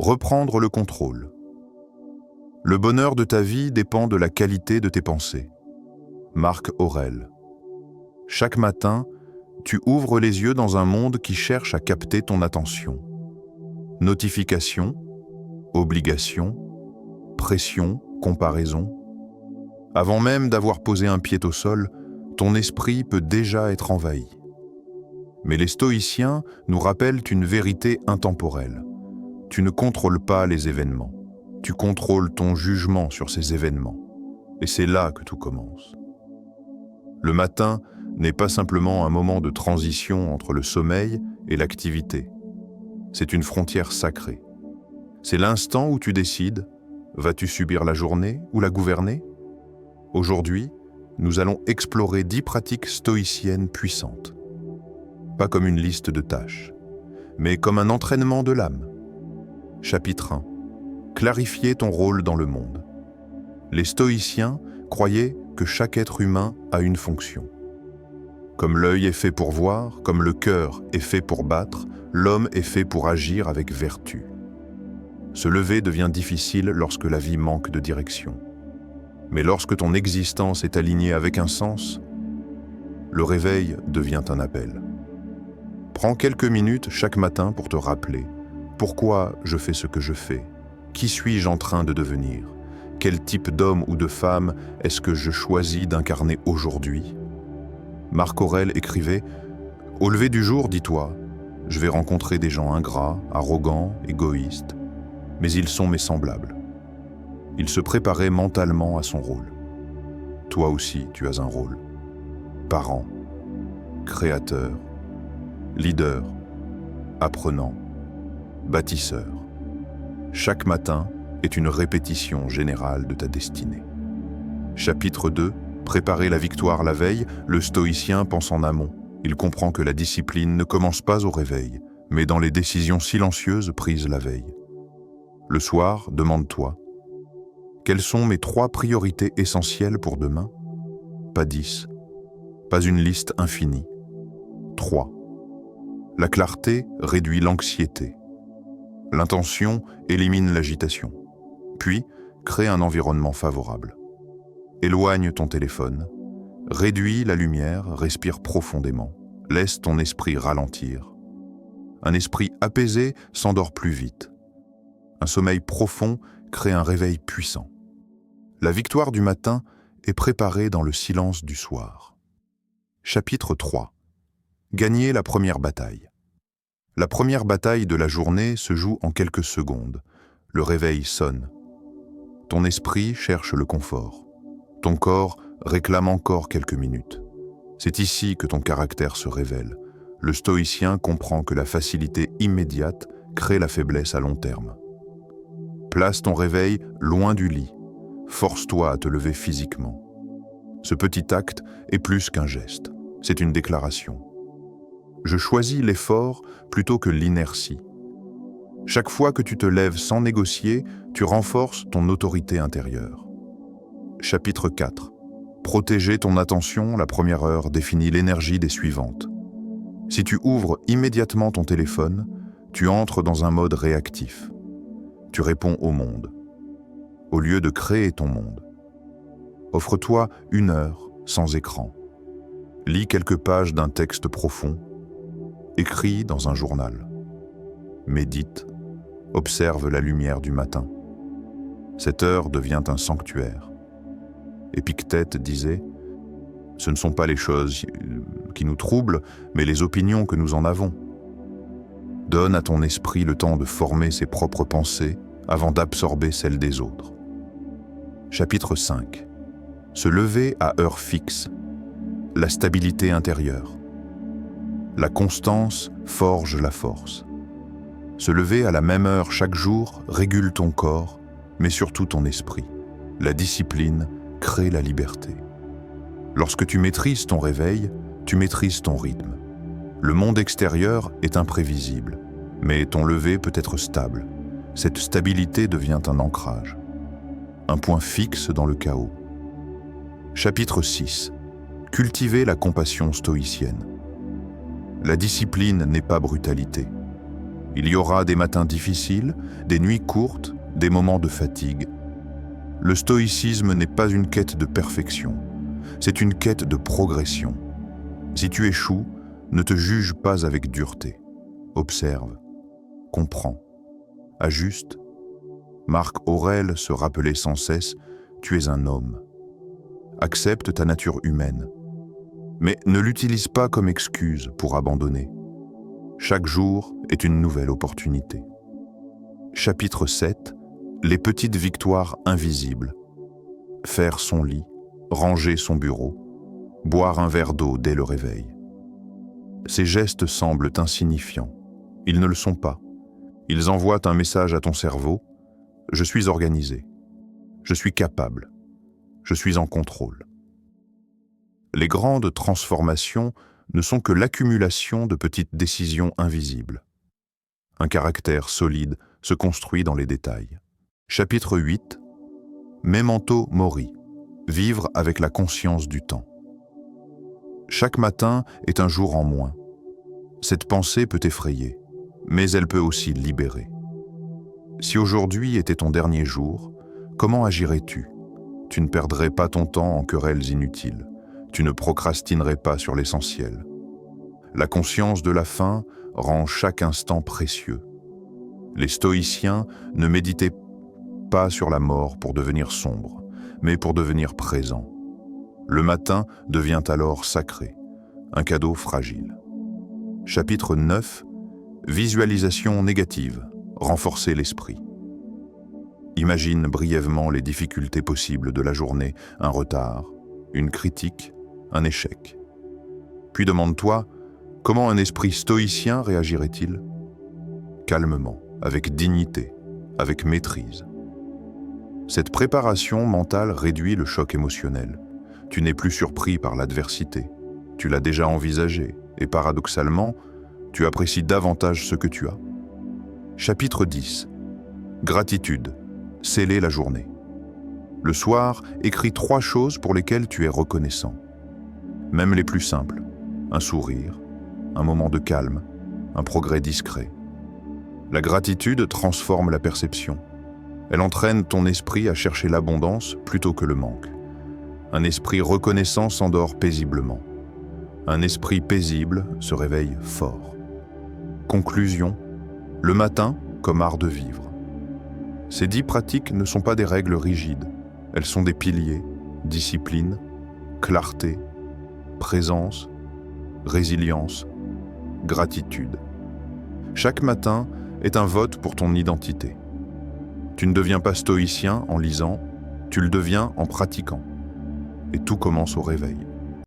Reprendre le contrôle. Le bonheur de ta vie dépend de la qualité de tes pensées. Marc Aurèle. Chaque matin, tu ouvres les yeux dans un monde qui cherche à capter ton attention. Notifications, obligations, pression, comparaison. Avant même d'avoir posé un pied au sol, ton esprit peut déjà être envahi. Mais les stoïciens nous rappellent une vérité intemporelle. Tu ne contrôles pas les événements. Tu contrôles ton jugement sur ces événements. Et c'est là que tout commence. Le matin n'est pas simplement un moment de transition entre le sommeil et l'activité. C'est une frontière sacrée. C'est l'instant où tu décides, vas-tu subir la journée ou la gouverner? Aujourd'hui, nous allons explorer 10 pratiques stoïciennes puissantes. Pas comme une liste de tâches, mais comme un entraînement de l'âme. Chapitre 1. Clarifier ton rôle dans le monde. Les stoïciens croyaient que chaque être humain a une fonction. Comme l'œil est fait pour voir, comme le cœur est fait pour battre, l'homme est fait pour agir avec vertu. Se lever devient difficile lorsque la vie manque de direction. Mais lorsque ton existence est alignée avec un sens, le réveil devient un appel. Prends quelques minutes chaque matin pour te rappeler pourquoi je fais ce que je fais, qui suis-je en train de devenir, quel type d'homme ou de femme est-ce que je choisis d'incarner aujourd'hui. Marc Aurèle écrivait « Au lever du jour, dis-toi, je vais rencontrer des gens ingrats, arrogants, égoïstes, mais ils sont mes semblables. » Il se préparait mentalement à son rôle. Toi aussi, tu as un rôle. Parent, créateur, leader, apprenant, bâtisseur. Chaque matin est une répétition générale de ta destinée. Chapitre 2. Préparer la victoire la veille, le stoïcien pense en amont. Il comprend que la discipline ne commence pas au réveil, mais dans les décisions silencieuses prises la veille. Le soir, demande-toi, quelles sont mes 3 priorités essentielles pour demain? Pas 10, pas une liste infinie. 3. La clarté réduit l'anxiété. L'intention élimine l'agitation. Puis, crée un environnement favorable. Éloigne ton téléphone. Réduis la lumière, respire profondément. Laisse ton esprit ralentir. Un esprit apaisé s'endort plus vite. Un sommeil profond crée un réveil puissant. La victoire du matin est préparée dans le silence du soir. Chapitre 3. Gagner la première bataille. La première bataille de la journée se joue en quelques secondes. Le réveil sonne. Ton esprit cherche le confort. Ton corps réclame encore quelques minutes. C'est ici que ton caractère se révèle. Le stoïcien comprend que la facilité immédiate crée la faiblesse à long terme. Place ton réveil loin du lit. Force-toi à te lever physiquement. Ce petit acte est plus qu'un geste. C'est une déclaration. Je choisis l'effort plutôt que l'inertie. Chaque fois que tu te lèves sans négocier, tu renforces ton autorité intérieure. Chapitre 4. Protéger ton attention, la première heure définit l'énergie des suivantes. Si tu ouvres immédiatement ton téléphone, tu entres dans un mode réactif. Tu réponds au monde, au lieu de créer ton monde. Offre-toi 1 heure sans écran. Lis quelques pages d'un texte profond. Écris dans un journal. Médite. Observe la lumière du matin. Cette heure devient un sanctuaire. Épictète disait « Ce ne sont pas les choses qui nous troublent, mais les opinions que nous en avons. » Donne à ton esprit le temps de former ses propres pensées avant d'absorber celles des autres. Chapitre 5. Se lever à heure fixe. La stabilité intérieure. La constance forge la force. Se lever à la même heure chaque jour régule ton corps, mais surtout ton esprit. La discipline crée la liberté. Lorsque tu maîtrises ton réveil, tu maîtrises ton rythme. Le monde extérieur est imprévisible, mais ton lever peut être stable. Cette stabilité devient un ancrage, un point fixe dans le chaos. Chapitre 6. Cultiver la compassion stoïcienne. La discipline n'est pas brutalité. Il y aura des matins difficiles, des nuits courtes, des moments de fatigue. Le stoïcisme n'est pas une quête de perfection, c'est une quête de progression. Si tu échoues, ne te juge pas avec dureté. Observe, comprends, ajuste. Marc Aurèle se rappelait sans cesse « Tu es un homme ». Accepte ta nature humaine, mais ne l'utilise pas comme excuse pour abandonner. Chaque jour est une nouvelle opportunité. Chapitre 7. Les petites victoires invisibles. Faire son lit, ranger son bureau, boire un verre d'eau dès le réveil. Ces gestes semblent insignifiants. Ils ne le sont pas. Ils envoient un message à ton cerveau. Je suis organisé. Je suis capable. Je suis en contrôle. Les grandes transformations ne sont que l'accumulation de petites décisions invisibles. Un caractère solide se construit dans les détails. Chapitre 8. Memento mori. Vivre avec la conscience du temps. Chaque matin est un jour en moins. Cette pensée peut effrayer, mais elle peut aussi libérer. Si aujourd'hui était ton dernier jour, comment agirais-tu ? Tu ne perdrais pas ton temps en querelles inutiles. Tu ne procrastinerais pas sur l'essentiel. La conscience de la fin rend chaque instant précieux. Les stoïciens ne méditaient pas sur la mort pour devenir sombre, mais pour devenir présent. Le matin devient alors sacré, un cadeau fragile. Chapitre 9. Visualisation négative. Renforcer l'esprit. Imagine brièvement les difficultés possibles de la journée, un retard, une critique, un échec. Puis demande-toi, comment un esprit stoïcien réagirait-il ? Calmement, avec dignité, avec maîtrise. Cette préparation mentale réduit le choc émotionnel. Tu n'es plus surpris par l'adversité. Tu l'as déjà envisagé et paradoxalement, tu apprécies davantage ce que tu as. Chapitre 10. Gratitude. Sceller la journée. Le soir, écris 3 choses pour lesquelles tu es reconnaissant. Même les plus simples. Un sourire, un moment de calme, un progrès discret. La gratitude transforme la perception. Elle entraîne ton esprit à chercher l'abondance plutôt que le manque. Un esprit reconnaissant s'endort paisiblement. Un esprit paisible se réveille fort. Conclusion. Le matin comme art de vivre. Ces 10 pratiques ne sont pas des règles rigides. Elles sont des piliers, discipline, clarté, présence, résilience, gratitude. Chaque matin est un vote pour ton identité. Tu ne deviens pas stoïcien en lisant, tu le deviens en pratiquant. Et tout commence au réveil.